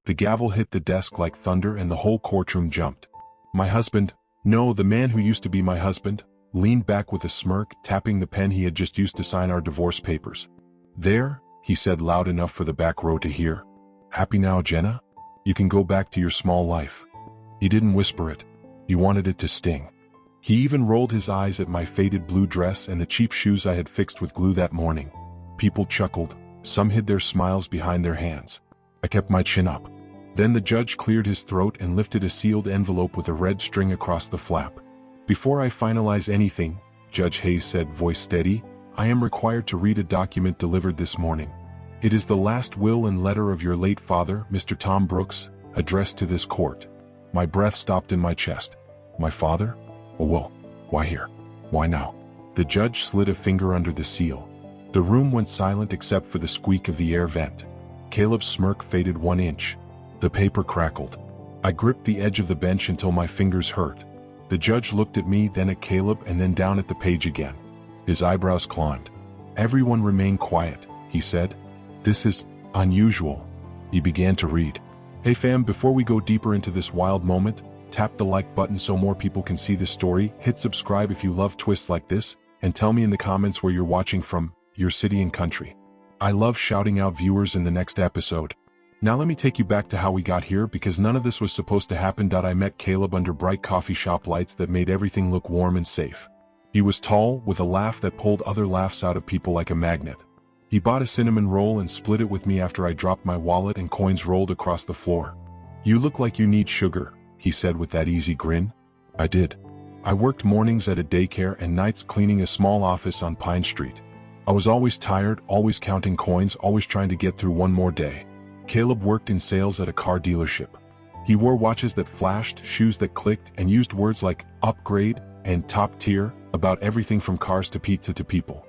The gavel hit the desk like thunder and the whole courtroom jumped. My husband, no, the man who used to be my husband, leaned back with a smirk, tapping the pen he had just used to sign our divorce papers. "There," he said loud enough for the back row to hear. "Happy now, Jenna? You can go back to your small life." He didn't whisper it. He wanted it to sting. He even rolled his eyes at my faded blue dress and the cheap shoes I had fixed with glue that morning. People chuckled. Some hid their smiles behind their hands. I kept my chin up. Then the judge cleared his throat and lifted a sealed envelope with a red string across the flap. "Before I finalize anything," Judge Hayes said, voice steady, "I am required to read a document delivered this morning. It is the last will and letter of your late father, Mr. Tom Brooks, addressed to this court." My breath stopped in my chest. My father? Oh well, why here? Why now? The judge slid a finger under the seal. The room went silent except for the squeak of the air vent. Caleb's smirk faded 1 inch. The paper crackled. I gripped the edge of the bench until my fingers hurt. The judge looked at me, then at Caleb, and then down at the page again. His eyebrows climbed. "Everyone remain quiet," he said. "This is unusual." He began to read. "Hey fam, before we go deeper into this wild moment, tap the like button so more people can see this story, hit subscribe if you love twists like this, and tell me in the comments where you're watching from, your city and country. I love shouting out viewers in the next episode. Now let me take you back to how we got here, because none of this was supposed to happen. I met Caleb under bright coffee shop lights that made everything look warm and safe. He was tall, with a laugh that pulled other laughs out of people like a magnet. He bought a cinnamon roll and split it with me after I dropped my wallet and coins rolled across the floor. "You look like you need sugar," he said with that easy grin. I did. I worked mornings at a daycare and nights cleaning a small office on Pine Street. I was always tired, always counting coins, always trying to get through one more day. Caleb worked in sales at a car dealership. He wore watches that flashed, shoes that clicked, and used words like upgrade and top tier about everything from cars to pizza to people.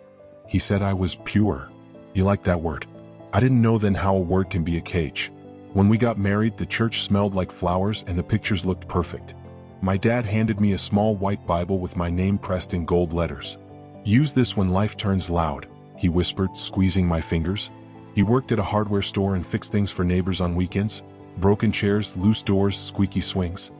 He said I was pure. You like that word? I didn't know then how a word can be a cage. When we got married, the church smelled like flowers and the pictures looked perfect. My dad handed me a small white Bible with my name pressed in gold letters. "Use this when life turns loud," he whispered, squeezing my fingers. He worked at a hardware store and fixed things for neighbors on weekends. Broken chairs, loose doors, squeaky swings.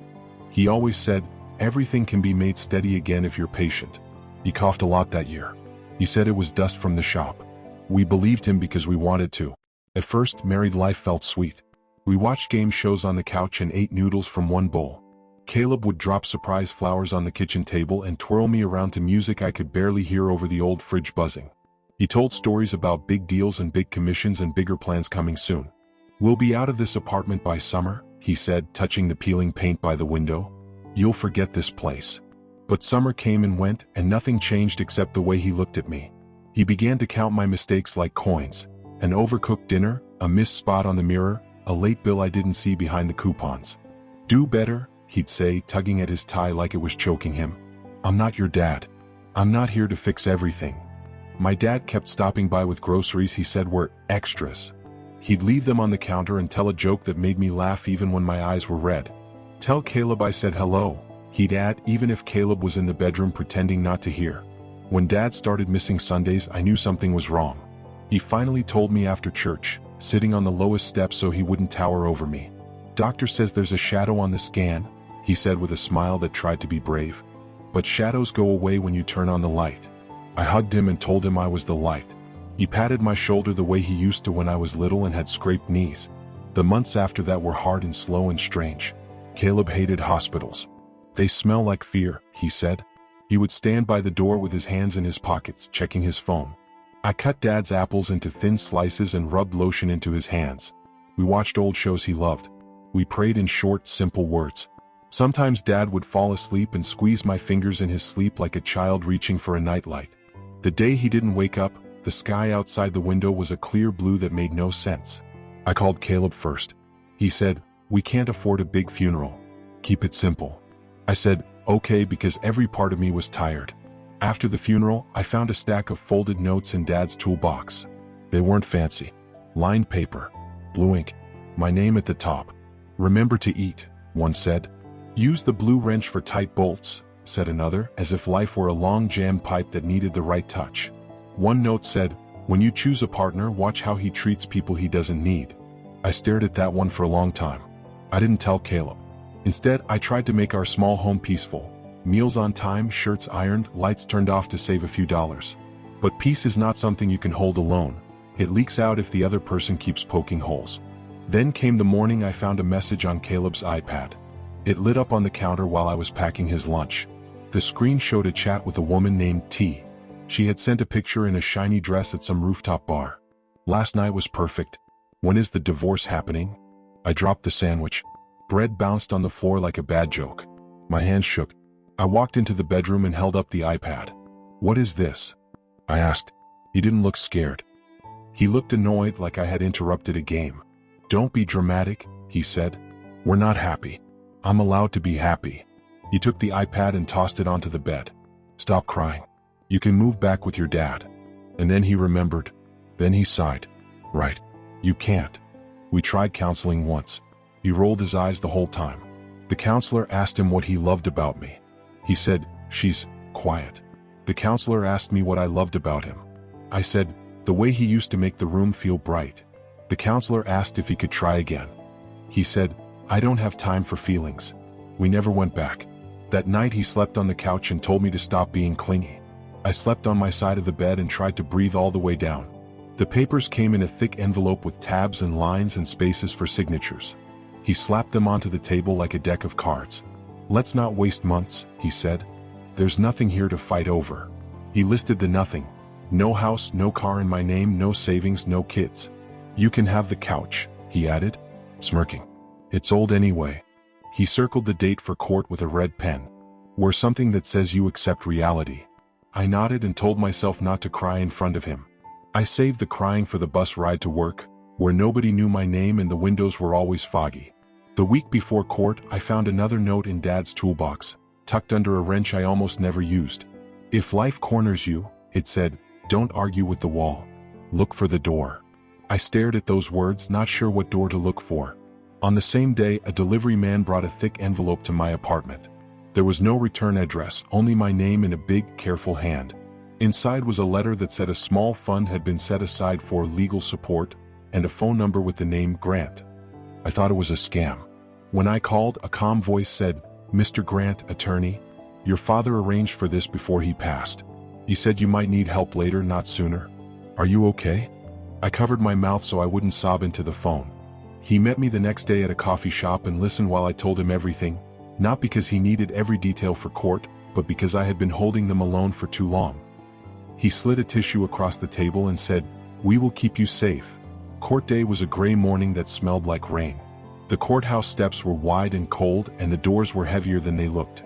He always said, "Everything can be made steady again if you're patient." He coughed a lot that year. He said it was dust from the shop. We believed him because we wanted to. At first, married life felt sweet. We watched game shows on the couch and ate noodles from one bowl. Caleb would drop surprise flowers on the kitchen table and twirl me around to music I could barely hear over the old fridge buzzing. He told stories about big deals and big commissions and bigger plans coming soon. "We'll be out of this apartment by summer," he said, touching the peeling paint by the window. "You'll forget this place." But summer came and went, and nothing changed except the way he looked at me. He began to count my mistakes like coins. An overcooked dinner, a missed spot on the mirror, a late bill I didn't see behind the coupons. "Do better," he'd say, tugging at his tie like it was choking him. "I'm not your dad. I'm not here to fix everything." My dad kept stopping by with groceries he said were extras. He'd leave them on the counter and tell a joke that made me laugh even when my eyes were red. "Tell Caleb I said hello," he'd add, even if Caleb was in the bedroom pretending not to hear. When Dad started missing Sundays, I knew something was wrong. He finally told me after church, sitting on the lowest step so he wouldn't tower over me. "Doctor says there's a shadow on the scan," he said with a smile that tried to be brave. "But shadows go away when you turn on the light." I hugged him and told him I was the light. He patted my shoulder the way he used to when I was little and had scraped knees. The months after that were hard and slow and strange. Caleb hated hospitals. "They smell like fear," he said. He would stand by the door with his hands in his pockets, checking his phone. I cut Dad's apples into thin slices and rubbed lotion into his hands. We watched old shows he loved. We prayed in short, simple words. Sometimes Dad would fall asleep and squeeze my fingers in his sleep like a child reaching for a nightlight. The day he didn't wake up, the sky outside the window was a clear blue that made no sense. I called Caleb first. He said, "We can't afford a big funeral. Keep it simple." I said, "Okay," because every part of me was tired. After the funeral, I found a stack of folded notes in Dad's toolbox. They weren't fancy. Lined paper. Blue ink. My name at the top. "Remember to eat," one said. "Use the blue wrench for tight bolts," said another, as if life were a long jammed pipe that needed the right touch. One note said, "When you choose a partner, watch how he treats people he doesn't need." I stared at that one for a long time. I didn't tell Caleb. Instead, I tried to make our small home peaceful. Meals on time, shirts ironed, lights turned off to save a few dollars. But peace is not something you can hold alone. It leaks out if the other person keeps poking holes. Then came the morning I found a message on Caleb's iPad. It lit up on the counter while I was packing his lunch. The screen showed a chat with a woman named T. She had sent a picture in a shiny dress at some rooftop bar. Last night was perfect. When is the divorce happening? I dropped the sandwich. Bread bounced on the floor like a bad joke. My hands shook. I walked into the bedroom and held up the iPad. What is this? I asked. He didn't look scared. He looked annoyed, like I had interrupted a game. Don't be dramatic, he said. We're not happy. I'm allowed to be happy. He took the iPad and tossed it onto the bed. Stop crying. You can move back with your dad. And then he remembered. Then he sighed. Right. You can't. We tried counseling once. He rolled his eyes the whole time. The counselor asked him what he loved about me. He said, she's quiet. The counselor asked me what I loved about him. I said, the way he used to make the room feel bright. The counselor asked if he could try again. He said, I don't have time for feelings. We never went back. That night he slept on the couch and told me to stop being clingy. I slept on my side of the bed and tried to breathe all the way down. The papers came in a thick envelope with tabs and lines and spaces for signatures. He slapped them onto the table like a deck of cards. Let's not waste months, he said. There's nothing here to fight over. He listed the nothing. No house, no car in my name, no savings, no kids. You can have the couch, he added, smirking. It's old anyway. He circled the date for court with a red pen. Wear something that says you accept reality. I nodded and told myself not to cry in front of him. I saved the crying for the bus ride to work, where nobody knew my name and the windows were always foggy. The week before court, I found another note in Dad's toolbox, tucked under a wrench I almost never used. If life corners you, it said, don't argue with the wall. Look for the door. I stared at those words, not sure what door to look for. On the same day, a delivery man brought a thick envelope to my apartment. There was no return address, only my name in a big, careful hand. Inside was a letter that said a small fund had been set aside for legal support, and a phone number with the name Grant. I thought it was a scam. When I called, a calm voice said, Mr. Grant, attorney, your father arranged for this before he passed. He said you might need help later, not sooner. Are you okay? I covered my mouth so I wouldn't sob into the phone. He met me the next day at a coffee shop and listened while I told him everything, not because he needed every detail for court, but because I had been holding them alone for too long. He slid a tissue across the table and said, we will keep you safe. Court day was a gray morning that smelled like rain. The courthouse steps were wide and cold, and the doors were heavier than they looked.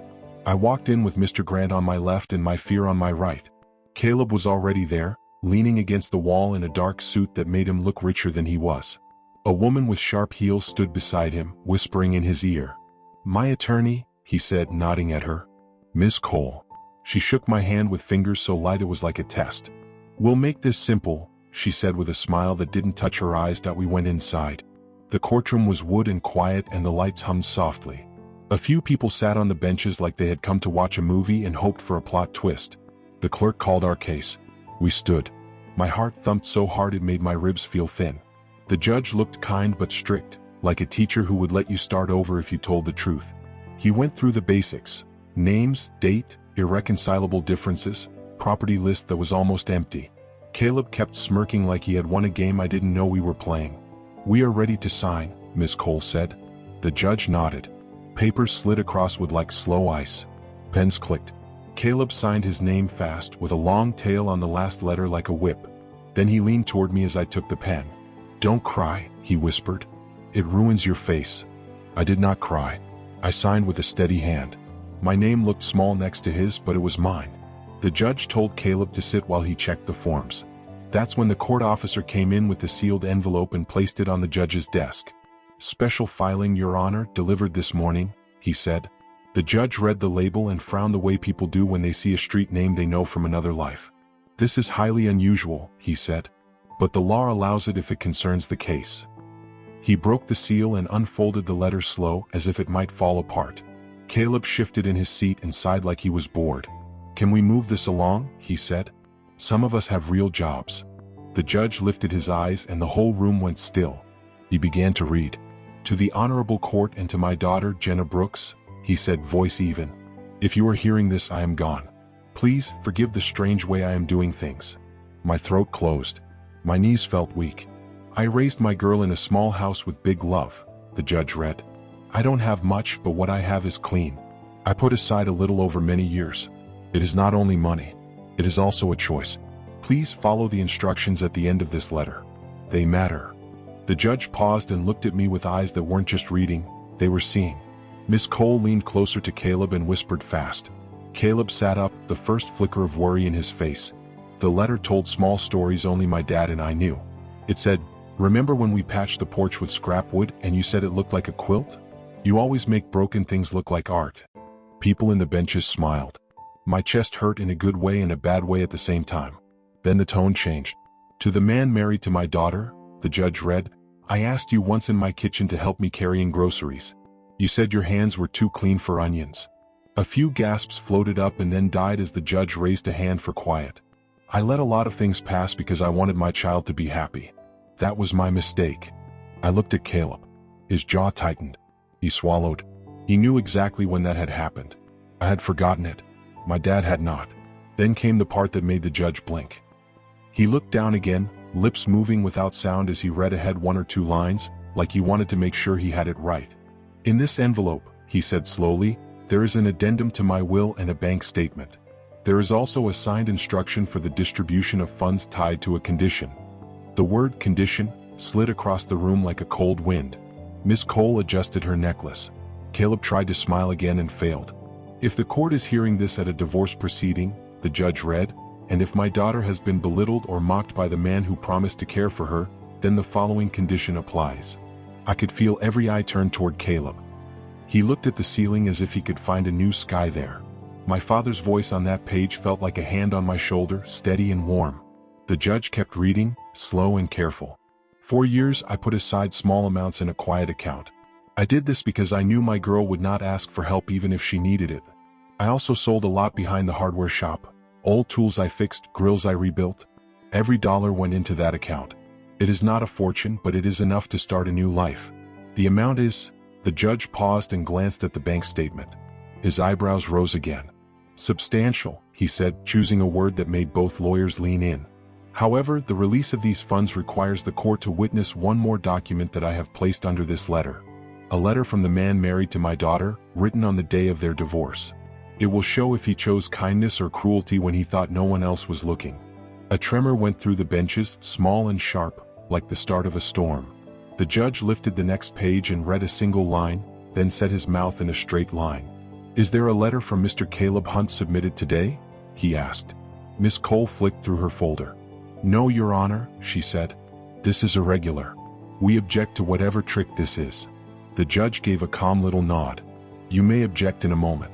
I walked in with Mr. Grant on my left and my fear on my right. Caleb was already there, leaning against the wall in a dark suit that made him look richer than he was. A woman with sharp heels stood beside him, whispering in his ear. My attorney, he said, nodding at her. Miss Cole. She shook my hand with fingers so light it was like a test. We'll make this simple, she said with a smile that didn't touch her eyes. We went inside. The courtroom was wood and quiet, and the lights hummed softly. A few people sat on the benches like they had come to watch a movie and hoped for a plot twist. The clerk called our case. We stood. My heart thumped so hard it made my ribs feel thin. The judge looked kind but strict, like a teacher who would let you start over if you told the truth. He went through the basics: names, date, irreconcilable differences, property list that was almost empty. Caleb kept smirking like he had won a game I didn't know we were playing. We are ready to sign, Miss Cole said. The judge nodded. Papers slid across wood like slow ice. Pens clicked. Caleb signed his name fast, with a long tail on the last letter like a whip. Then he leaned toward me as I took the pen. Don't cry, he whispered. It ruins your face. I did not cry. I signed with a steady hand. My name looked small next to his, but it was mine. The judge told Caleb to sit while he checked the forms. That's when the court officer came in with the sealed envelope and placed it on the judge's desk. Special filing, Your Honor, delivered this morning, he said. The judge read the label and frowned the way people do when they see a street name they know from another life. This is highly unusual, he said. But the law allows it if it concerns the case. He broke the seal and unfolded the letter slow, as if it might fall apart. Caleb shifted in his seat and sighed like he was bored. Can we move this along? He said. Some of us have real jobs. The judge lifted his eyes and the whole room went still. He began to read. "To the Honorable Court and to my daughter, Jenna Brooks," he said, voice even. "If you are hearing this, I am gone. Please forgive the strange way I am doing things." My throat closed. My knees felt weak. "I raised my girl in a small house with big love," the judge read. "I don't have much, but what I have is clean. I put aside a little over many years. It is not only money. It is also a choice. Please follow the instructions at the end of this letter. They matter." The judge paused and looked at me with eyes that weren't just reading, they were seeing. Miss Cole leaned closer to Caleb and whispered fast. Caleb sat up, the first flicker of worry in his face. The letter told small stories only my dad and I knew. It said, "Remember when we patched the porch with scrap wood and you said it looked like a quilt? You always make broken things look like art." People in the benches smiled. My chest hurt in a good way and a bad way at the same time. Then the tone changed. "To the man married to my daughter," the judge read, "I asked you once in my kitchen to help me carrying groceries. You said your hands were too clean for onions." A few gasps floated up and then died as the judge raised a hand for quiet. "I let a lot of things pass because I wanted my child to be happy. That was my mistake." I looked at Caleb. His jaw tightened. He swallowed. He knew exactly when that had happened. I had forgotten it. My dad had not. Then came the part that made the judge blink. He looked down again, lips moving without sound as he read ahead one or two lines, like he wanted to make sure he had it right. "In this envelope," he said slowly, "there is an addendum to my will and a bank statement. There is also a signed instruction for the distribution of funds tied to a condition." The word "condition" slid across the room like a cold wind. Miss Cole adjusted her necklace. Caleb tried to smile again and failed. "If the court is hearing this at a divorce proceeding," the judge read, "and if my daughter has been belittled or mocked by the man who promised to care for her, then the following condition applies." I could feel every eye turn toward Caleb. He looked at the ceiling as if he could find a new sky there. My father's voice on that page felt like a hand on my shoulder, steady and warm. The judge kept reading, slow and careful. "For years I put aside small amounts in a quiet account. I did this because I knew my girl would not ask for help even if she needed it. I also sold a lot behind the hardware shop. Old tools I fixed, grills I rebuilt. Every dollar went into that account. It is not a fortune, but it is enough to start a new life. The amount is..." The judge paused and glanced at the bank statement. His eyebrows rose again. "Substantial," he said, choosing a word that made both lawyers lean in. "However, the release of these funds requires the court to witness one more document that I have placed under this letter. A letter from the man married to my daughter, written on the day of their divorce. It will show if he chose kindness or cruelty when he thought no one else was looking." A tremor went through the benches, small and sharp, like the start of a storm. The judge lifted the next page and read a single line, then set his mouth in a straight line. "Is there a letter from Mr. Caleb Hunt submitted today?" he asked. Miss Cole flicked through her folder. "No, Your Honor," she said. "This is irregular. We object to whatever trick this is." The judge gave a calm little nod. "You may object in a moment.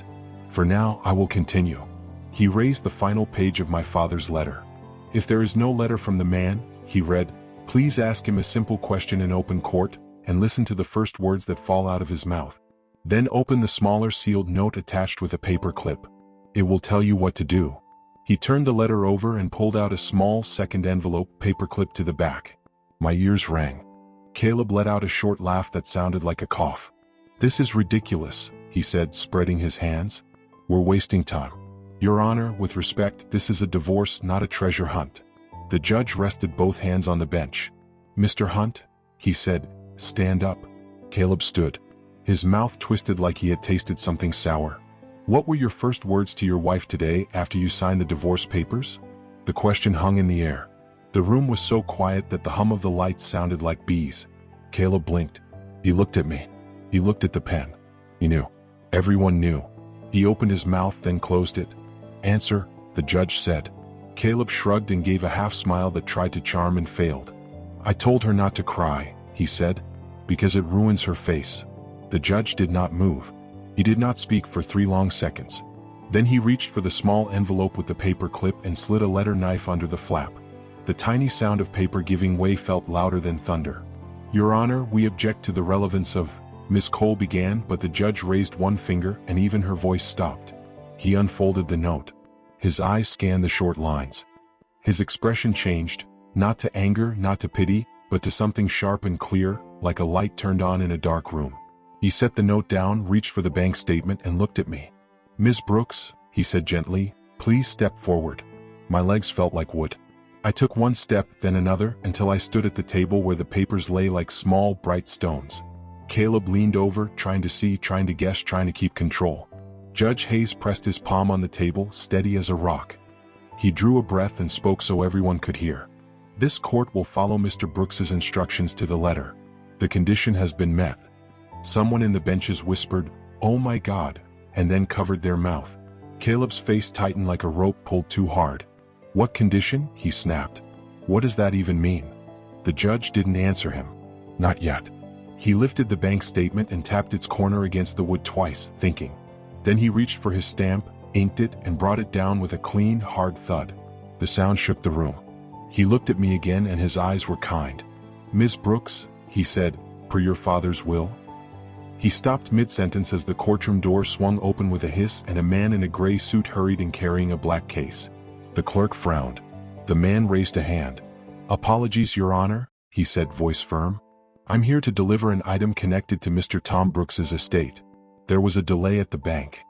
For now, I will continue." He raised the final page of my father's letter. "If there is no letter from the man," he read, "please ask him a simple question in open court, and listen to the first words that fall out of his mouth. Then open the smaller sealed note attached with a paper clip. It will tell you what to do." He turned the letter over and pulled out a small second envelope, paperclip to the back. My ears rang. Caleb let out a short laugh that sounded like a cough. "This is ridiculous," he said, spreading his hands. "We're wasting time. Your Honor, with respect, this is a divorce, not a treasure hunt." The judge rested both hands on the bench. "Mr. Hunt," he said, "stand up." Caleb stood. His mouth twisted like he had tasted something sour. "What were your first words to your wife today after you signed the divorce papers?" The question hung in the air. The room was so quiet that the hum of the lights sounded like bees. Caleb blinked. He looked at me. He looked at the pen. He knew. Everyone knew. He opened his mouth, then closed it. "Answer," the judge said. Caleb shrugged and gave a half smile that tried to charm and failed. "I told her not to cry," he said, "because it ruins her face." The judge did not move. He did not speak for 3 long seconds. Then he reached for the small envelope with the paper clip and slid a letter knife under the flap. The tiny sound of paper giving way felt louder than thunder. "Your Honor, we object to the relevance of..." Miss Cole began, but the judge raised one finger and even her voice stopped. He unfolded the note. His eyes scanned the short lines. His expression changed, not to anger, not to pity, but to something sharp and clear, like a light turned on in a dark room. He set the note down, reached for the bank statement, and looked at me. "Ms. Brooks," he said gently, "please step forward." My legs felt like wood. I took one step, then another, until I stood at the table where the papers lay like small, bright stones. Caleb leaned over, trying to see, trying to guess, trying to keep control. Judge Hayes pressed his palm on the table, steady as a rock. He drew a breath and spoke so everyone could hear. "This court will follow Mr. Brooks's instructions to the letter. The condition has been met." Someone in the benches whispered, "Oh my God," and then covered their mouth. Caleb's face tightened like a rope pulled too hard. "What condition?" he snapped. "What does that even mean?" The judge didn't answer him. Not yet. He lifted the bank statement and tapped its corner against the wood twice, thinking. Then he reached for his stamp, inked it, and brought it down with a clean, hard thud. The sound shook the room. He looked at me again and his eyes were kind. "Ms. Brooks," he said, "per your father's will?" He stopped mid-sentence as the courtroom door swung open with a hiss and a man in a gray suit hurried in carrying a black case. The clerk frowned. The man raised a hand. "Apologies, Your Honor," he said, voice firm. "I'm here to deliver an item connected to Mr. Tom Brooks's estate. There was a delay at the bank."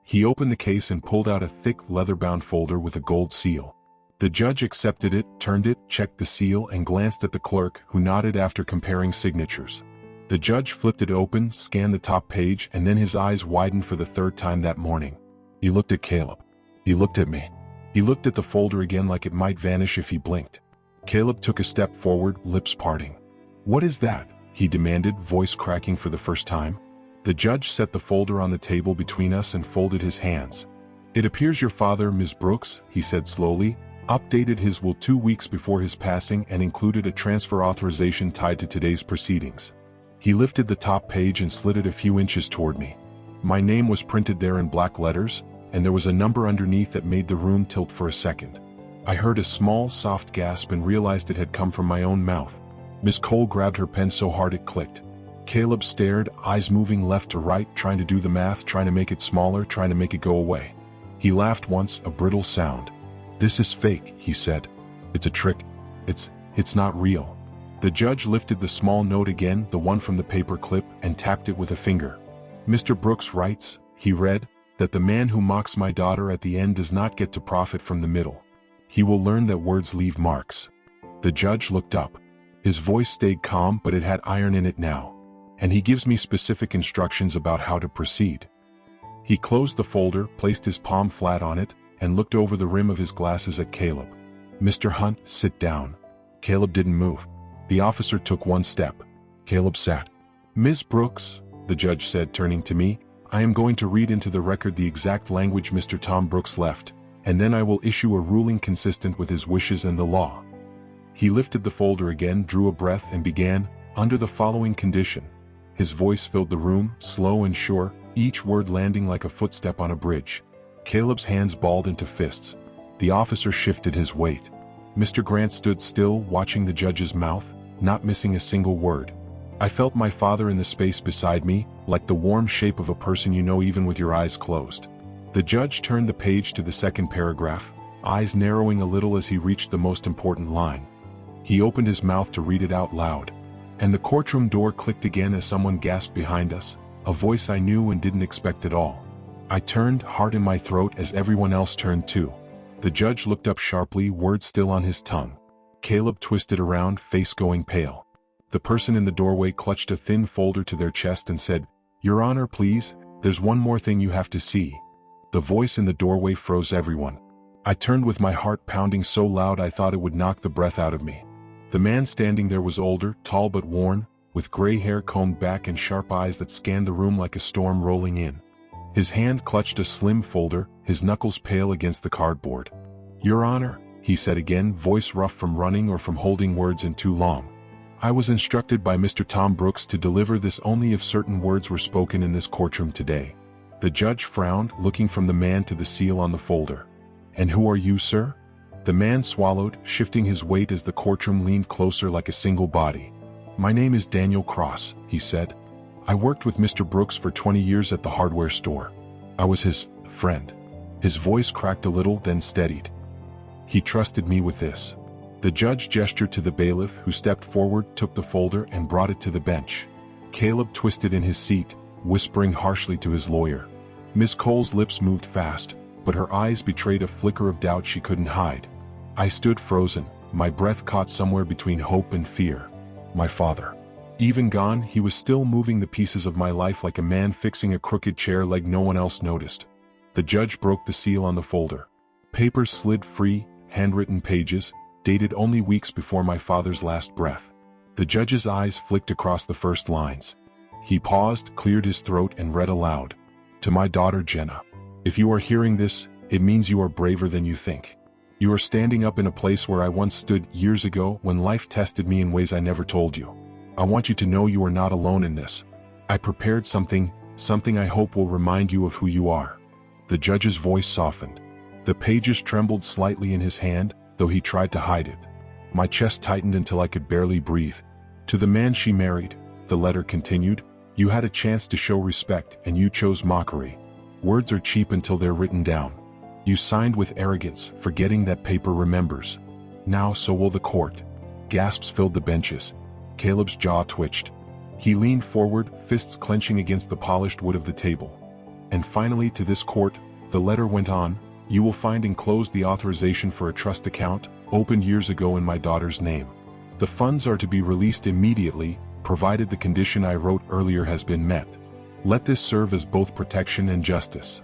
He opened the case and pulled out a thick, leather-bound folder with a gold seal. The judge accepted it, turned it, checked the seal, and glanced at the clerk, who nodded after comparing signatures. The judge flipped it open, scanned the top page, and then his eyes widened for the third time that morning. He looked at Caleb. He looked at me. He looked at the folder again like it might vanish if he blinked. Caleb took a step forward, lips parting. "What is that?" he demanded, voice cracking for the first time. The judge set the folder on the table between us and folded his hands. "It appears your father, Ms. Brooks," he said slowly, "updated his will 2 weeks before his passing and included a transfer authorization tied to today's proceedings." He lifted the top page and slid it a few inches toward me. My name was printed there in black letters, and there was a number underneath that made the room tilt for a second. I heard a small, soft gasp and realized it had come from my own mouth. Miss Cole grabbed her pen so hard it clicked. Caleb stared, eyes moving left to right, trying to do the math, trying to make it smaller, trying to make it go away. He laughed once, a brittle sound. "This is fake," he said. "It's a trick. It's not real." The judge lifted the small note again, the one from the paper clip, and tapped it with a finger. "Mr. Brooks writes," he read, "that the man who mocks my daughter at the end does not get to profit from the middle. He will learn that words leave marks." The judge looked up. His voice stayed calm, but it had iron in it now. "And he gives me specific instructions about how to proceed." He closed the folder, placed his palm flat on it, and looked over the rim of his glasses at Caleb. "Mr. Hunt, sit down." Caleb didn't move. The officer took one step. Caleb sat. "Ms. Brooks," the judge said, turning to me, "I am going to read into the record the exact language Mr. Tom Brooks left, and then I will issue a ruling consistent with his wishes and the law." He lifted the folder again, drew a breath, and began, "Under the following condition." His voice filled the room, slow and sure, each word landing like a footstep on a bridge. Caleb's hands balled into fists. The officer shifted his weight. Mr. Grant stood still, watching the judge's mouth, not missing a single word. I felt my father in the space beside me, like the warm shape of a person you know even with your eyes closed. The judge turned the page to the second paragraph, eyes narrowing a little as he reached the most important line. He opened his mouth to read it out loud. And the courtroom door clicked again as someone gasped behind us, a voice I knew and didn't expect at all. I turned, heart in my throat, as everyone else turned too. The judge looked up sharply, words still on his tongue. Caleb twisted around, face going pale. The person in the doorway clutched a thin folder to their chest and said, "Your Honor, please, there's one more thing you have to see." The voice in the doorway froze everyone. I turned with my heart pounding so loud I thought it would knock the breath out of me. The man standing there was older, tall but worn, with gray hair combed back and sharp eyes that scanned the room like a storm rolling in. His hand clutched a slim folder, his knuckles pale against the cardboard. "Your Honor," he said again, voice rough from running or from holding words in too long. "I was instructed by Mr. Tom Brooks to deliver this only if certain words were spoken in this courtroom today." The judge frowned, looking from the man to the seal on the folder. "And who are you, sir?" The man swallowed, shifting his weight as the courtroom leaned closer like a single body. "My name is Daniel Cross," he said. "I worked with Mr. Brooks for 20 years at the hardware store. I was his friend." His voice cracked a little, then steadied. "He trusted me with this." The judge gestured to the bailiff, who stepped forward, took the folder, and brought it to the bench. Caleb twisted in his seat, whispering harshly to his lawyer. Miss Cole's lips moved fast, but her eyes betrayed a flicker of doubt she couldn't hide. I stood frozen, my breath caught somewhere between hope and fear. My father. Even gone, he was still moving the pieces of my life like a man fixing a crooked chair leg no one else noticed. The judge broke the seal on the folder. Papers slid free, handwritten pages, dated only weeks before my father's last breath. The judge's eyes flicked across the first lines. He paused, cleared his throat, and read aloud. To my daughter Jenna. If you are hearing this, it means you are braver than you think. You are standing up in a place where I once stood years ago when life tested me in ways I never told you. I want you to know you are not alone in this. I prepared something I hope will remind you of who you are. The judge's voice softened. The pages trembled slightly in his hand, though he tried to hide it. My chest tightened until I could barely breathe. To the man she married, the letter continued, you had a chance to show respect and you chose mockery. Words are cheap until they're written down. You signed with arrogance, forgetting that paper remembers. Now so will the court. Gasps filled the benches. Caleb's jaw twitched. He leaned forward, fists clenching against the polished wood of the table. And finally, to this court, the letter went on, you will find enclosed the authorization for a trust account, opened years ago in my daughter's name. The funds are to be released immediately, provided the condition I wrote earlier has been met. Let this serve as both protection and justice.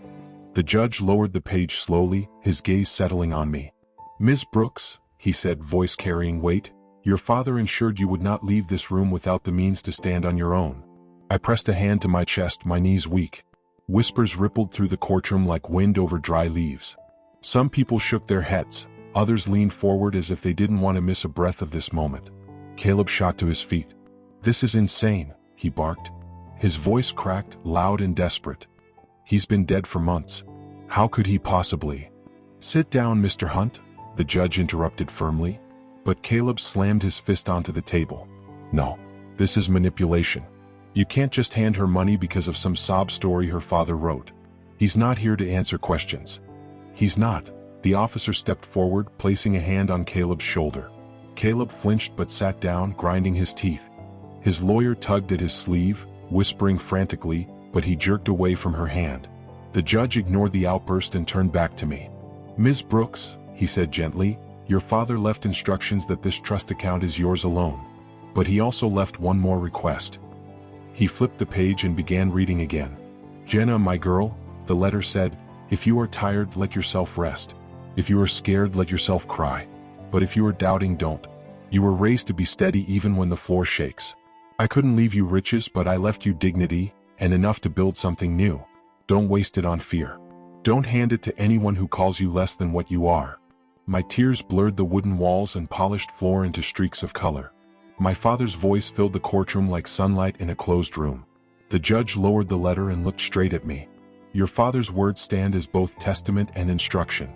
The judge lowered the page slowly, his gaze settling on me. Ms. Brooks, he said, voice carrying weight, your father ensured you would not leave this room without the means to stand on your own. I pressed a hand to my chest, my knees weak. Whispers rippled through the courtroom like wind over dry leaves. Some people shook their heads, others leaned forward as if they didn't want to miss a breath of this moment. Caleb shot to his feet. This is insane, he barked. His voice cracked, loud and desperate. He's been dead for months. How could he possibly? Sit down, Mr. Hunt, the judge interrupted firmly. But Caleb slammed his fist onto the table. No, this is manipulation. You can't just hand her money because of some sob story her father wrote. He's not here to answer questions. He's not. The officer stepped forward, placing a hand on Caleb's shoulder. Caleb flinched but sat down, grinding his teeth. His lawyer tugged at his sleeve, whispering frantically, but he jerked away from her hand. The judge ignored the outburst and turned back to me. Ms. Brooks, he said gently, your father left instructions that this trust account is yours alone. But he also left one more request. He flipped the page and began reading again. Jenna, my girl, the letter said, if you are tired, let yourself rest. If you are scared, let yourself cry. But if you are doubting, don't. You were raised to be steady even when the floor shakes. I couldn't leave you riches, but I left you dignity, and enough to build something new. Don't waste it on fear. Don't hand it to anyone who calls you less than what you are. My tears blurred the wooden walls and polished floor into streaks of color. My father's voice filled the courtroom like sunlight in a closed room. The judge lowered the letter and looked straight at me. Your father's words stand as both testament and instruction.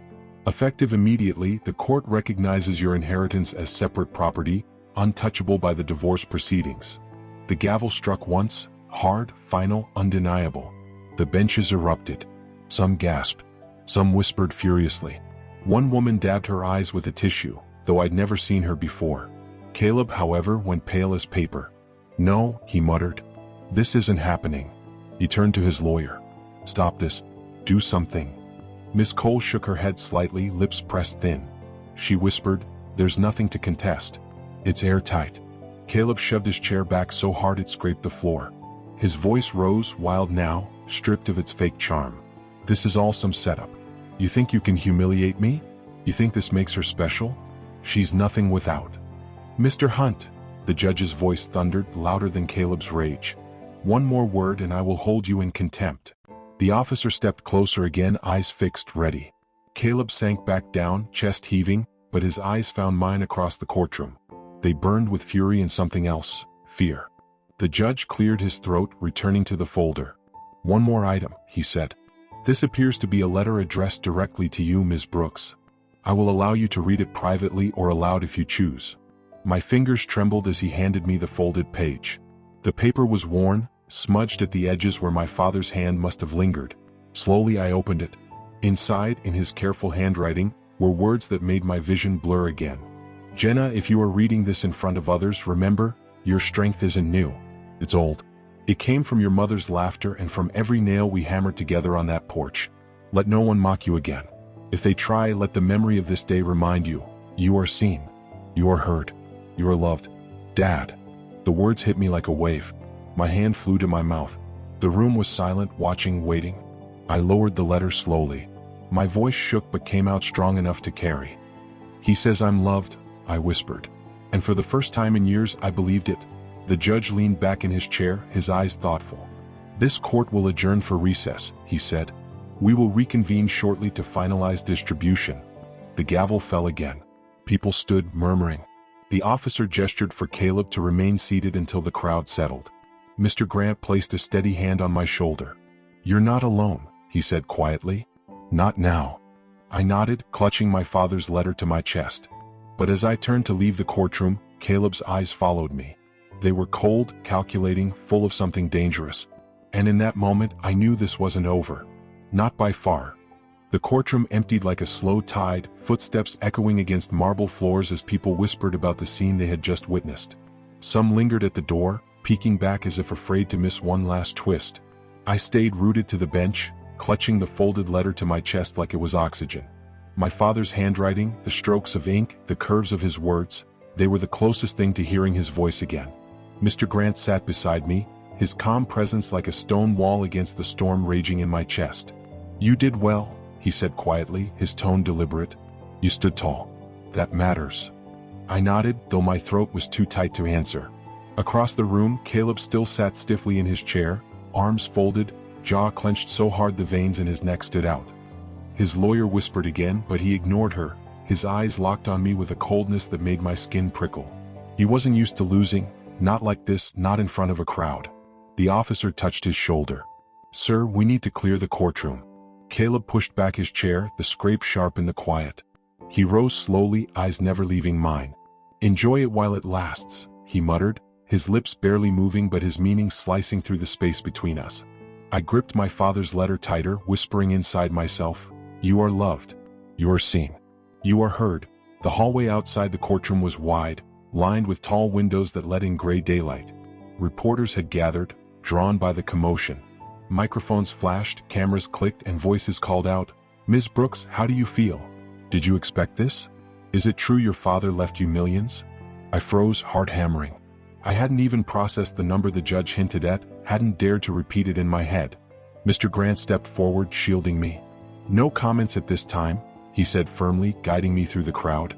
Effective immediately, the court recognizes your inheritance as separate property, untouchable by the divorce proceedings. The gavel struck once, hard, final, undeniable. The benches erupted. Some gasped. Some whispered furiously. One woman dabbed her eyes with a tissue, though I'd never seen her before. Caleb, however, went pale as paper. No, he muttered. This isn't happening. He turned to his lawyer. Stop this. Do something. Miss Cole shook her head slightly, lips pressed thin. She whispered, there's nothing to contest. It's airtight. Caleb shoved his chair back so hard it scraped the floor. His voice rose, wild now, stripped of its fake charm. This is all some setup. You think you can humiliate me? You think this makes her special? She's nothing without. Mr. Hunt, the judge's voice thundered, louder than Caleb's rage. One more word and I will hold you in contempt. The officer stepped closer again, eyes fixed, ready. Caleb sank back down, chest heaving, but his eyes found mine across the courtroom. They burned with fury and something else, fear. The judge cleared his throat, returning to the folder. One more item, he said. This appears to be a letter addressed directly to you, Ms. Brooks. I will allow you to read it privately or aloud if you choose. My fingers trembled as he handed me the folded page. The paper was worn, smudged at the edges where my father's hand must have lingered. Slowly I opened it. Inside, in his careful handwriting, were words that made my vision blur again. Jenna, if you are reading this in front of others, remember, your strength isn't new. It's old. It came from your mother's laughter and from every nail we hammered together on that porch. Let no one mock you again. If they try, let the memory of this day remind you, you are seen. You are heard. You are loved. Dad. The words hit me like a wave. My hand flew to my mouth. The room was silent, watching, waiting. I lowered the letter slowly. My voice shook but came out strong enough to carry. He says I'm loved, I whispered. And for the first time in years, I believed it. The judge leaned back in his chair, his eyes thoughtful. This court will adjourn for recess, he said. We will reconvene shortly to finalize distribution. The gavel fell again. People stood, murmuring. The officer gestured for Caleb to remain seated until the crowd settled. Mr. Grant placed a steady hand on my shoulder. You're not alone, he said quietly. Not now. I nodded, clutching my father's letter to my chest. But as I turned to leave the courtroom, Caleb's eyes followed me. They were cold, calculating, full of something dangerous. And in that moment, I knew this wasn't over. Not by far. The courtroom emptied like a slow tide, footsteps echoing against marble floors as people whispered about the scene they had just witnessed. Some lingered at the door, peeking back as if afraid to miss one last twist. I stayed rooted to the bench, clutching the folded letter to my chest like it was oxygen. My father's handwriting, the strokes of ink, the curves of his words, they were the closest thing to hearing his voice again. Mr. Grant sat beside me, his calm presence like a stone wall against the storm raging in my chest. You did well, he said quietly, his tone deliberate. You stood tall. That matters. I nodded, though my throat was too tight to answer. Across the room, Caleb still sat stiffly in his chair, arms folded, jaw clenched so hard the veins in his neck stood out. His lawyer whispered again, but he ignored her, his eyes locked on me with a coldness that made my skin prickle. He wasn't used to losing, not like this, not in front of a crowd. The officer touched his shoulder. Sir, we need to clear the courtroom. Caleb pushed back his chair, the scrape sharp in the quiet. He rose slowly, eyes never leaving mine. Enjoy it while it lasts, he muttered, his lips barely moving but his meaning slicing through the space between us. I gripped my father's letter tighter, whispering inside myself, you are loved. You are seen. You are heard. The hallway outside the courtroom was wide, lined with tall windows that let in gray daylight. Reporters had gathered, drawn by the commotion. Microphones flashed, cameras clicked, and voices called out, Ms. Brooks, how do you feel? Did you expect this? Is it true your father left you millions? I froze, heart hammering. I hadn't even processed the number the judge hinted at, hadn't dared to repeat it in my head. Mr. Grant stepped forward, shielding me. No comments at this time, he said firmly, guiding me through the crowd.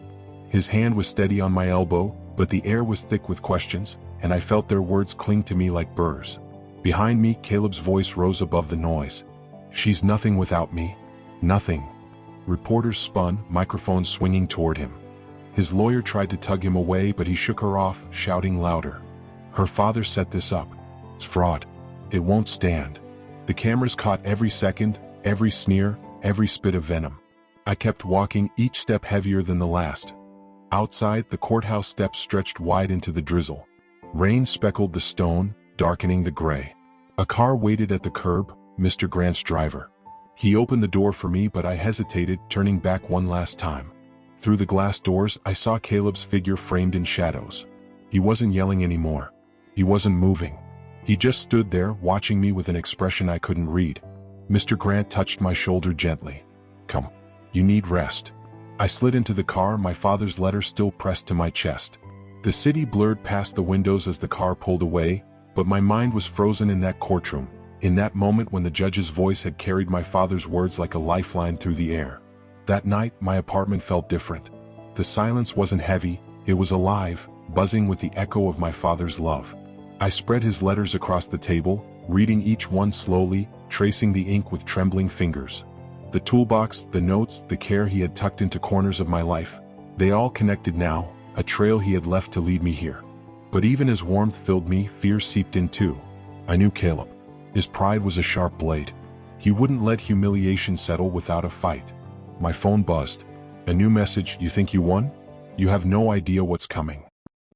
His hand was steady on my elbow, but the air was thick with questions, and I felt their words cling to me like burrs. Behind me, Caleb's voice rose above the noise. She's nothing without me. Nothing. Reporters spun, microphones swinging toward him. His lawyer tried to tug him away, but he shook her off, shouting louder. Her father set this up. It's fraud. It won't stand. The cameras caught every second, every sneer, every spit of venom. I kept walking, each step heavier than the last. Outside, the courthouse steps stretched wide into the drizzle. Rain speckled the stone, darkening the gray. A car waited at the curb, Mr. Grant's driver. He opened the door for me, but I hesitated, turning back one last time. Through the glass doors, I saw Caleb's figure framed in shadows. He wasn't yelling anymore. He wasn't moving. He just stood there, watching me with an expression I couldn't read. Mr. Grant touched my shoulder gently. Come. You need rest. I slid into the car, my father's letter still pressed to my chest. The city blurred past the windows as the car pulled away, but my mind was frozen in that courtroom, in that moment when the judge's voice had carried my father's words like a lifeline through the air. That night, my apartment felt different. The silence wasn't heavy, it was alive, buzzing with the echo of my father's love. I spread his letters across the table, reading each one slowly, tracing the ink with trembling fingers. The toolbox, the notes, the care he had tucked into corners of my life, they all connected now, a trail he had left to lead me here. But even as warmth filled me, fear seeped in too. I knew Caleb. His pride was a sharp blade. He wouldn't let humiliation settle without a fight. My phone buzzed. A new message, you think you won? You have no idea what's coming.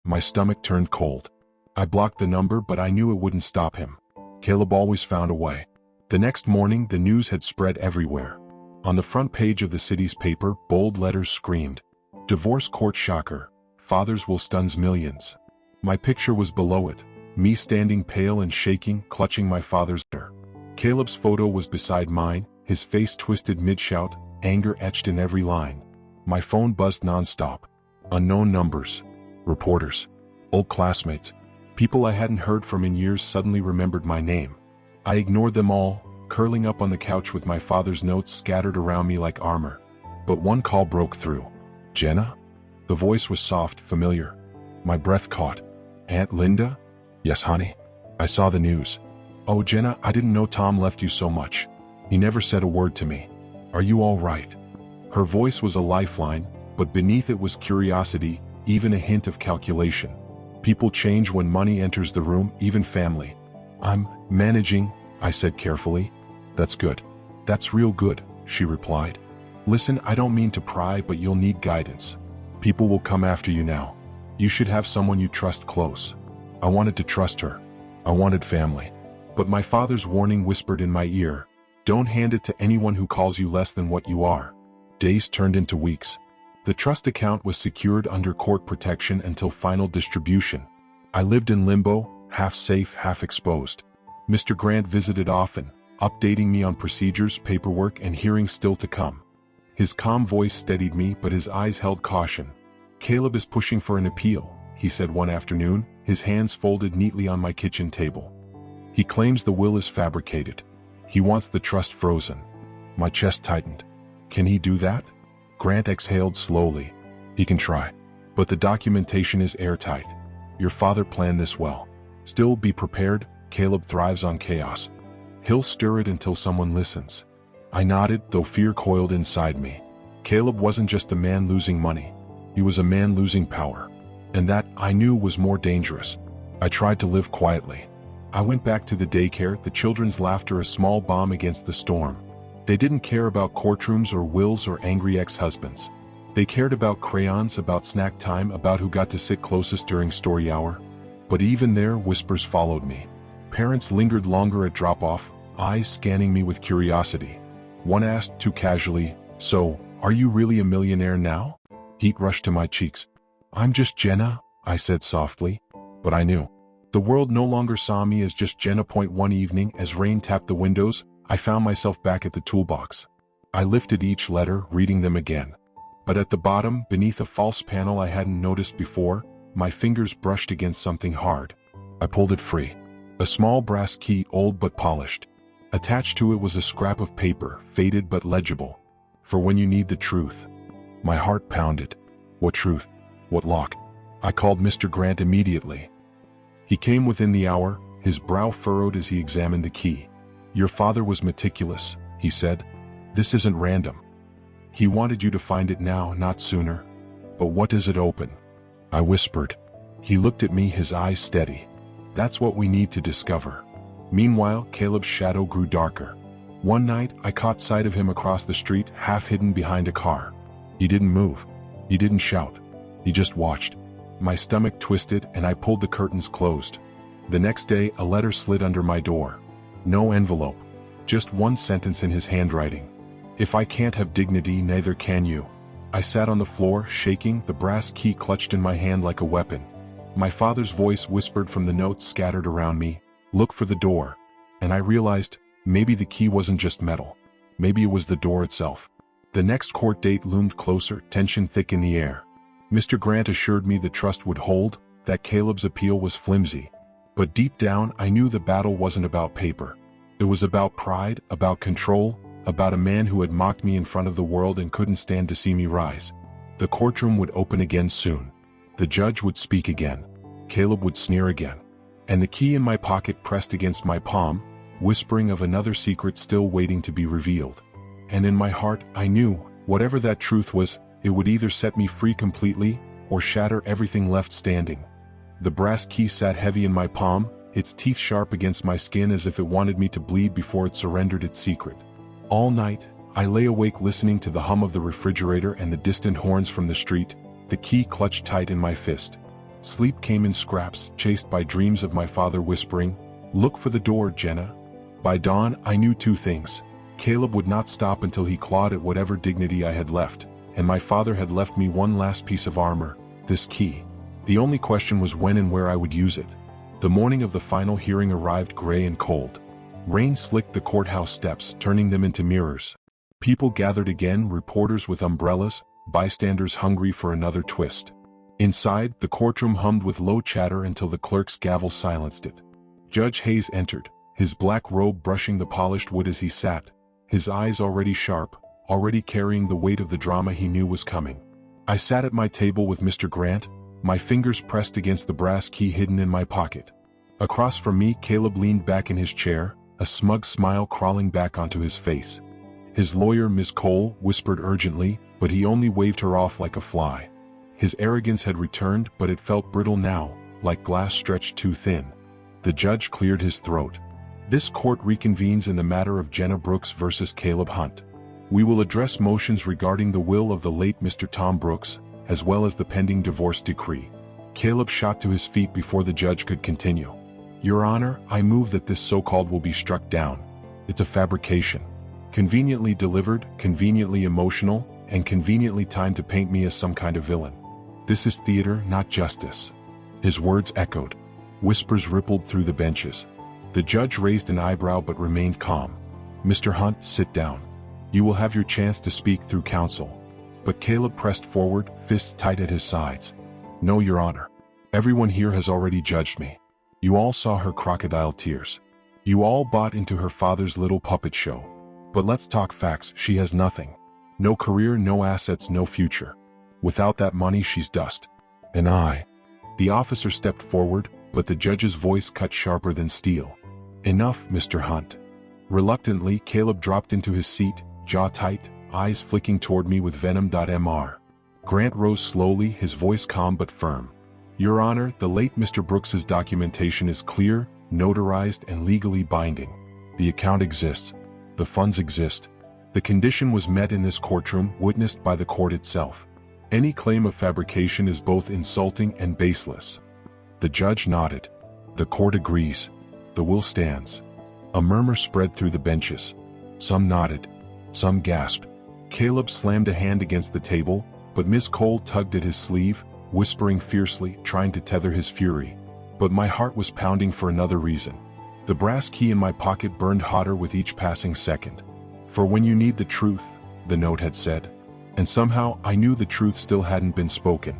My stomach turned cold. I blocked the number, but I knew it wouldn't stop him. Caleb always found a way. The next morning, the news had spread everywhere. On the front page of the city's paper, bold letters screamed, Divorce court shocker. fathers will stuns millions. My picture was below it, me standing pale and shaking, clutching my father's hair. Caleb's photo was beside mine, his face twisted mid-shout, anger etched in every line. My phone buzzed non-stop. Unknown numbers. Reporters. Old classmates. People I hadn't heard from in years suddenly remembered my name. I ignored them all, curling up on the couch with my father's notes scattered around me like armor. But one call broke through. "Jenna?" The voice was soft, familiar. My breath caught. "Aunt Linda?" "Yes, honey. I saw the news." "Oh, Jenna, I didn't know Tom left you so much. He never said a word to me. Are you all right?" Her voice was a lifeline, but beneath it was curiosity, even a hint of calculation. People change when money enters the room, even family. "I'm managing," I said carefully. "That's good. That's real good," she replied. "Listen, I don't mean to pry, but you'll need guidance. People will come after you now. You should have someone you trust close." I wanted to trust her. I wanted family. But my father's warning whispered in my ear, "Don't hand it to anyone who calls you less than what you are." Days turned into weeks. The trust account was secured under court protection until final distribution. I lived in limbo, half safe, half exposed. Mr. Grant visited often, updating me on procedures, paperwork, and hearings still to come. His calm voice steadied me, but his eyes held caution. "Caleb is pushing for an appeal," he said one afternoon, his hands folded neatly on my kitchen table. "He claims the will is fabricated. He wants the trust frozen." My chest tightened. "Can he do that?" Grant exhaled slowly. "He can try. But the documentation is airtight. Your father planned this well. Still, be prepared, Caleb thrives on chaos. He'll stir it until someone listens." I nodded, though fear coiled inside me. Caleb wasn't just a man losing money. He was a man losing power. And that, I knew, was more dangerous. I tried to live quietly. I went back to the daycare, the children's laughter a small balm against the storm. They didn't care about courtrooms or wills or angry ex-husbands. They cared about crayons, about snack time, about who got to sit closest during story hour. But even there, whispers followed me. Parents lingered longer at drop-off, eyes scanning me with curiosity. One asked too casually, "So, are you really a millionaire now?" Heat rushed to my cheeks. "I'm just Jenna," I said softly. But I knew. The world no longer saw me as just Jenna. One evening, as rain tapped the windows, I found myself back at the toolbox. I lifted each letter, reading them again. But at the bottom, beneath a false panel I hadn't noticed before, my fingers brushed against something hard. I pulled it free. A small brass key, old but polished. Attached to it was a scrap of paper, faded but legible. "For when you need the truth." My heart pounded. What truth? What lock? I called Mr. Grant immediately. He came within the hour, his brow furrowed as he examined the key. "Your father was meticulous," he said. "This isn't random. He wanted you to find it now, not sooner." "But what does it open?" I whispered. He looked at me, his eyes steady. "That's what we need to discover." Meanwhile, Caleb's shadow grew darker. One night, I caught sight of him across the street, half hidden behind a car. He didn't move. He didn't shout. He just watched. My stomach twisted and I pulled the curtains closed. The next day, a letter slid under my door. No envelope. Just one sentence in his handwriting. "If I can't have dignity, neither can you." I sat on the floor, shaking, the brass key clutched in my hand like a weapon. My father's voice whispered from the notes scattered around me, "Look for the door." And I realized, maybe the key wasn't just metal. Maybe it was the door itself. The next court date loomed closer, tension thick in the air. Mr. Grant assured me the trust would hold, that Caleb's appeal was flimsy. But deep down, I knew the battle wasn't about paper. It was about pride, about control, about a man who had mocked me in front of the world and couldn't stand to see me rise. The courtroom would open again soon. The judge would speak again. Caleb would sneer again. And the key in my pocket pressed against my palm, whispering of another secret still waiting to be revealed. And in my heart, I knew, whatever that truth was, it would either set me free completely, or shatter everything left standing. The brass key sat heavy in my palm, its teeth sharp against my skin as if it wanted me to bleed before it surrendered its secret. All night, I lay awake listening to the hum of the refrigerator and the distant horns from the street, the key clutched tight in my fist. Sleep came in scraps, chased by dreams of my father whispering, "Look for the door, Jenna." By dawn, I knew two things. Caleb would not stop until he clawed at whatever dignity I had left, and my father had left me one last piece of armor, this key. The only question was when and where I would use it. The morning of the final hearing arrived gray and cold. Rain slicked the courthouse steps, turning them into mirrors. People gathered again, reporters with umbrellas, bystanders hungry for another twist. Inside, the courtroom hummed with low chatter until the clerk's gavel silenced it. Judge Hayes entered, his black robe brushing the polished wood as he sat, his eyes already sharp, already carrying the weight of the drama he knew was coming. I sat at my table with Mr. Grant, my fingers pressed against the brass key hidden in my pocket. Across from me, Caleb leaned back in his chair, a smug smile crawling back onto his face. His lawyer, Ms. Cole, whispered urgently, but he only waved her off like a fly. His arrogance had returned, but it felt brittle now, like glass stretched too thin. The judge cleared his throat. This court reconvenes in the matter of Jenna Brooks versus Caleb Hunt. We will address motions regarding the will of the late Mr. Tom Brooks, as well as the pending divorce decree. Caleb shot to his feet before the judge could continue. Your Honor, I move that this so-called will be struck down. It's a fabrication. Conveniently delivered, conveniently emotional, and conveniently timed to paint me as some kind of villain. This is theater, not justice. His words echoed. Whispers rippled through the benches. The judge raised an eyebrow but remained calm. Mr. Hunt, sit down. You will have your chance to speak through counsel. But Caleb pressed forward, fists tight at his sides. No, Your Honor. Everyone here has already judged me. You all saw her crocodile tears. You all bought into her father's little puppet show. But let's talk facts. She has nothing. No career, no assets, no future. Without that money, she's dust. And I. The officer stepped forward, but the judge's voice cut sharper than steel. Enough, Mr. Hunt. Reluctantly, Caleb dropped into his seat, jaw tight, eyes flicking toward me with venom. Grant rose slowly, his voice calm but firm. Your Honor, the late Mr. Brooks's documentation is clear, notarized, and legally binding. The account exists. The funds exist. The condition was met in this courtroom, witnessed by the court itself. Any claim of fabrication is both insulting and baseless. The judge nodded. The court agrees. The will stands. A murmur spread through the benches. Some nodded. Some gasped. Caleb slammed a hand against the table, but Miss Cole tugged at his sleeve, whispering fiercely, trying to tether his fury. But my heart was pounding for another reason. The brass key in my pocket burned hotter with each passing second. For when you need the truth, the note had said. And somehow, I knew the truth still hadn't been spoken.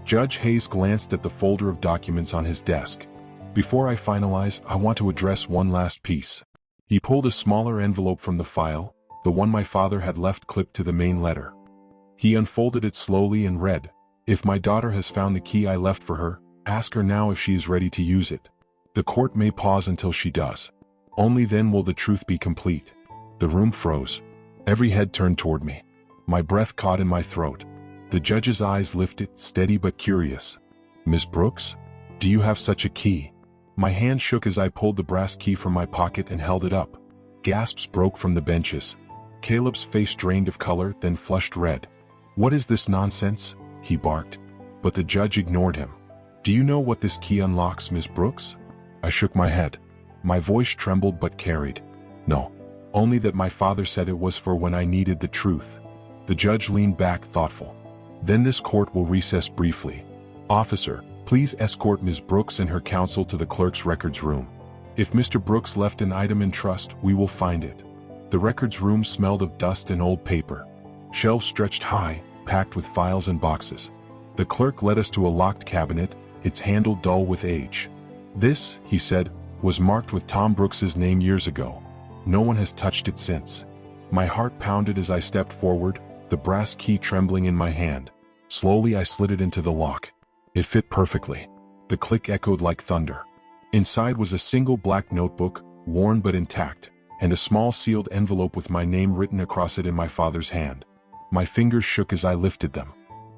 Judge Hayes glanced at the folder of documents on his desk. Before I finalize, I want to address one last piece. He pulled a smaller envelope from the file, the one my father had left clipped to the main letter. He unfolded it slowly and read, If my daughter has found the key I left for her, ask her now if she is ready to use it. The court may pause until she does. Only then will the truth be complete. The room froze. Every head turned toward me. My breath caught in my throat. The judge's eyes lifted, steady but curious. Miss Brooks? Do you have such a key? My hand shook as I pulled the brass key from my pocket and held it up. Gasps broke from the benches. Caleb's face drained of color, then flushed red. What is this nonsense? He barked. But the judge ignored him. Do you know what this key unlocks, Miss Brooks? I shook my head. My voice trembled but carried. No. Only that my father said it was for when I needed the truth. The judge leaned back, thoughtful. Then this court will recess briefly. Officer, please escort Ms. Brooks and her counsel to the clerk's records room. If Mr. Brooks left an item in trust, we will find it. The records room smelled of dust and old paper. Shelves stretched high, packed with files and boxes. The clerk led us to a locked cabinet, its handle dull with age. This, he said, was marked with Tom Brooks's name years ago. No one has touched it since. My heart pounded as I stepped forward, the brass key trembling in my hand. Slowly I slid it into the lock. It fit perfectly. The click echoed like thunder. Inside was a single black notebook, worn but intact, and a small sealed envelope with my name written across it in my father's hand. My fingers shook as I lifted them.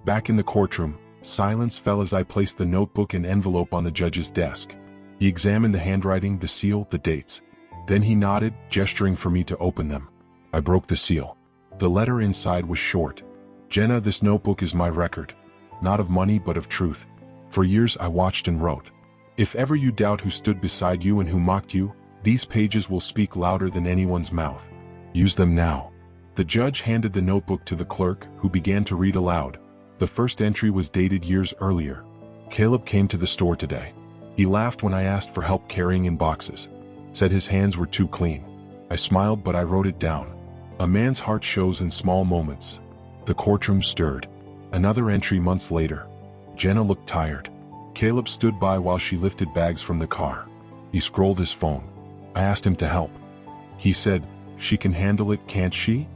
Back in the courtroom, silence fell as I placed the notebook and envelope on the judge's desk. He examined the handwriting, the seal, the dates. Then he nodded, gesturing for me to open them. I broke the seal. The letter inside was short. Jenna, this notebook is my record. Not of money but of truth. For years I watched and wrote. If ever you doubt who stood beside you and who mocked you, these pages will speak louder than anyone's mouth. Use them now. The judge handed the notebook to the clerk, who began to read aloud. The first entry was dated years earlier. Caleb came to the store today. He laughed when I asked for help carrying in boxes. Said his hands were too clean. I smiled, but I wrote it down. A man's heart shows in small moments. The courtroom stirred. Another entry months later. Jenna looked tired. Caleb stood by while she lifted bags from the car. He scrolled his phone. I asked him to help. He said, "She can handle it, can't she?"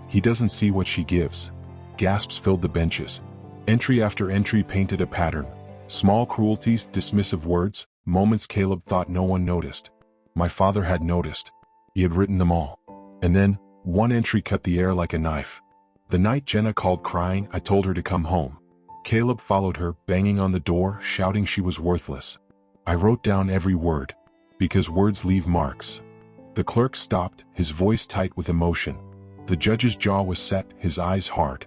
He doesn't see what she gives. Gasps filled the benches. Entry after entry painted a pattern. Small cruelties, dismissive words, moments Caleb thought no one noticed. My father had noticed. He had written them all. And then, one entry cut the air like a knife. The night Jenna called crying, I told her to come home. Caleb followed her, banging on the door, shouting she was worthless. I wrote down every word. Because words leave marks. The clerk stopped, his voice tight with emotion. The judge's jaw was set, his eyes hard.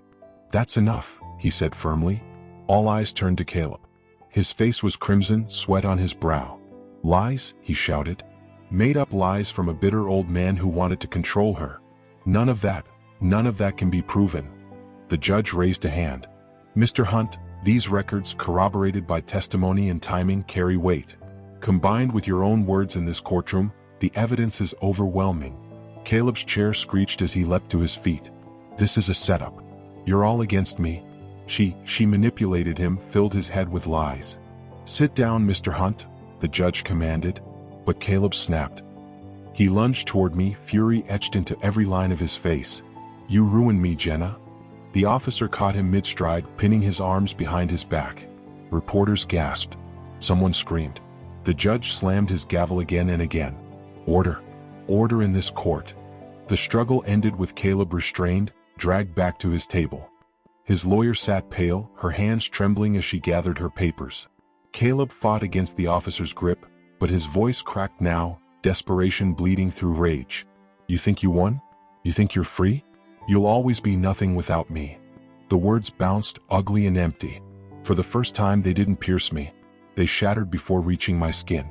"That's enough," he said firmly. All eyes turned to Caleb. His face was crimson, sweat on his brow. "Lies," he shouted. "Made-up lies from a bitter old man who wanted to control her. None of that can be proven." The judge raised a hand. "Mr. Hunt, these records, corroborated by testimony and timing, carry weight. Combined with your own words in this courtroom, the evidence is overwhelming." Caleb's chair screeched as he leapt to his feet. "This is a setup. You're all against me." She manipulated him, filled his head with lies. "Sit down, Mr. Hunt," the judge commanded, but Caleb snapped. He lunged toward me, fury etched into every line of his face. "You ruined me, Jenna." The officer caught him mid-stride, pinning his arms behind his back. Reporters gasped. Someone screamed. The judge slammed his gavel again and again. "Order. Order in this court." The struggle ended with Caleb restrained, dragged back to his table. His lawyer sat pale, her hands trembling as she gathered her papers. Caleb fought against the officer's grip, but his voice cracked now, desperation bleeding through rage. "You think you won? You think you're free? You'll always be nothing without me." The words bounced, ugly and empty. For the first time they didn't pierce me. They shattered before reaching my skin.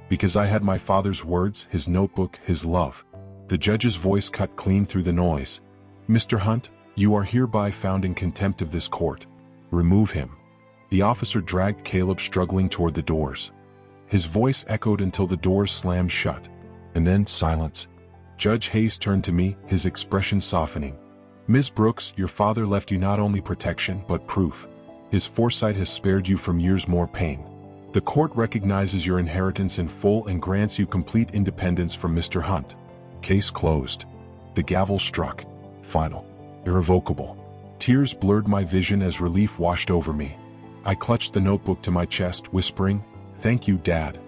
Because I had my father's words, his notebook, his love. The judge's voice cut clean through the noise. "Mr. Hunt, you are hereby found in contempt of this court. Remove him." The officer dragged Caleb struggling toward the doors. His voice echoed until the doors slammed shut. And then silence. Judge Hayes turned to me, his expression softening. "Ms. Brooks, your father left you not only protection but proof. His foresight has spared you from years more pain. The court recognizes your inheritance in full and grants you complete independence from Mr. Hunt. Case closed." The gavel struck. Final. Irrevocable. Tears blurred my vision as relief washed over me. I clutched the notebook to my chest, whispering, "Thank you, Dad."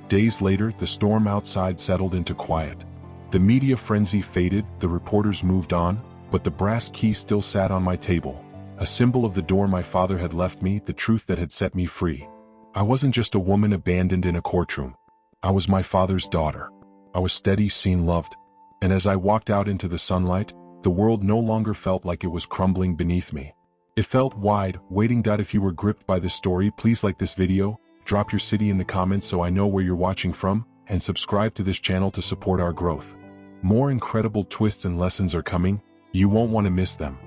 Days later, the storm outside settled into quiet. The media frenzy faded, the reporters moved on, but the brass key still sat on my table. A symbol of the door my father had left me, the truth that had set me free. I wasn't just a woman abandoned in a courtroom. I was my father's daughter. I was steady, seen, loved. And as I walked out into the sunlight, the world no longer felt like it was crumbling beneath me. It felt wide, waiting. If you were gripped by this story, please like this video, drop your city in the comments so I know where you're watching from, and subscribe to this channel to support our growth. More incredible twists and lessons are coming. You won't want to miss them.